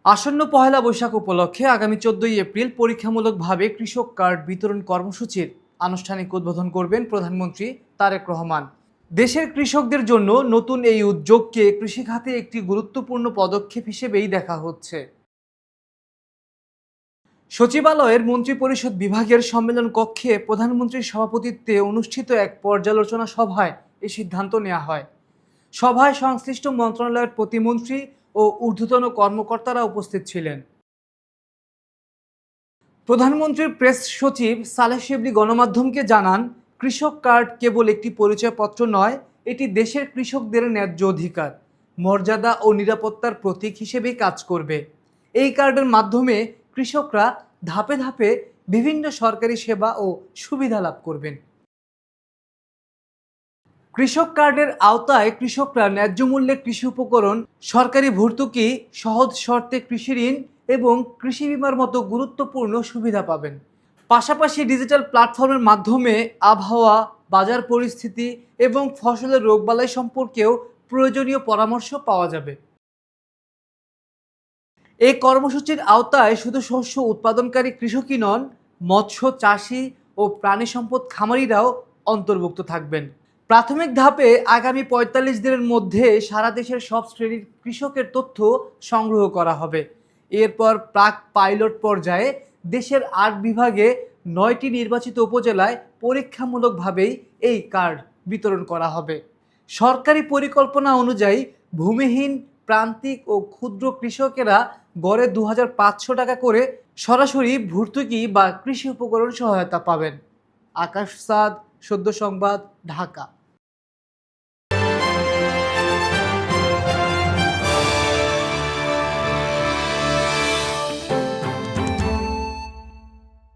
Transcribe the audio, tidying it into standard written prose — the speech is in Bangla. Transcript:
আসন্ন পহেলা বৈশাখ উপলক্ষে আগামী 14 এপ্রিল পরীক্ষামূলকভাবে কৃষক কার্ড বিতরণ কর্মসূচির আনুষ্ঠানিক উদ্বোধন করবেন প্রধানমন্ত্রী তারেক রহমান। দেশের কৃষকদের জন্য নতুন এই উদ্যোগকে কৃষি খাতে একটি গুরুত্বপূর্ণ পদক্ষেপ হিসেবেই দেখা হচ্ছে। সচিবালয়ের মন্ত্রিপরিষদ বিভাগের সম্মেলন কক্ষে প্রধানমন্ত্রীর সভাপতিত্বে অনুষ্ঠিত এক পর্যালোচনা সভায় এই সিদ্ধান্ত নেওয়া হয়। সভায় সংশ্লিষ্ট মন্ত্রণালয়ের প্রতিমন্ত্রী ও ঊর্ধ্বতন কর্মকর্তারা উপস্থিত ছিলেন। প্রধানমন্ত্রীর প্রেস সচিব সালেহ শিবলি গণমাধ্যমকে জানান, কৃষক কার্ড কেবল একটি পরিচয়পত্র নয়, এটি দেশের কৃষকদের ন্যায্য অধিকার, মর্যাদা ও নিরাপত্তার প্রতীক হিসেবেই কাজ করবে। এই কার্ডের মাধ্যমে কৃষকরা ধাপে ধাপে বিভিন্ন সরকারি সেবা ও সুবিধা লাভ করবেন। কৃষক কার্ডের আওতায় কৃষকরা ন্যায্য মূল্যে কৃষি উপকরণ, সরকারি ভর্তুকি, সহজ শর্তে কৃষি ঋণ এবং কৃষি বিমার মতো গুরুত্বপূর্ণ সুবিধা পাবেন। পাশাপাশি ডিজিটাল প্ল্যাটফর্মের মাধ্যমে আবহাওয়া, বাজার পরিস্থিতি এবং ফসলের রোগবালাই সম্পর্কেও প্রয়োজনীয় পরামর্শ পাওয়া যাবে। এই কর্মসূচির আওতায় শুধু শস্য উৎপাদনকারী কৃষকই নন, মৎস্য চাষি ও প্রাণী সম্পদ খামারিরাও অন্তর্ভুক্ত থাকবেন। প্রাথমিক ধাপে আগামী ৪৫ দিনের মধ্যে সারা দেশের সব শ্রেণীর কৃষকের তথ্য সংগ্রহ করা হবে। এরপর প্রাক পাইলট পর্যায়ে দেশের ৮ বিভাগে ৯টি নির্বাচিত উপজেলায় পরীক্ষামূলকভাবেই এই কার্ড বিতরণ করা হবে। সরকারি পরিকল্পনা অনুযায়ী ভূমিহীন, প্রান্তিক ও ক্ষুদ্র কৃষকেরা গড়ে ২৫০০ টাকা করে সরাসরি ভর্তুকি বা কৃষি উপকরণ সহায়তা পাবেন। আকাশ সাদ, সদ্য সংবাদ, ঢাকা।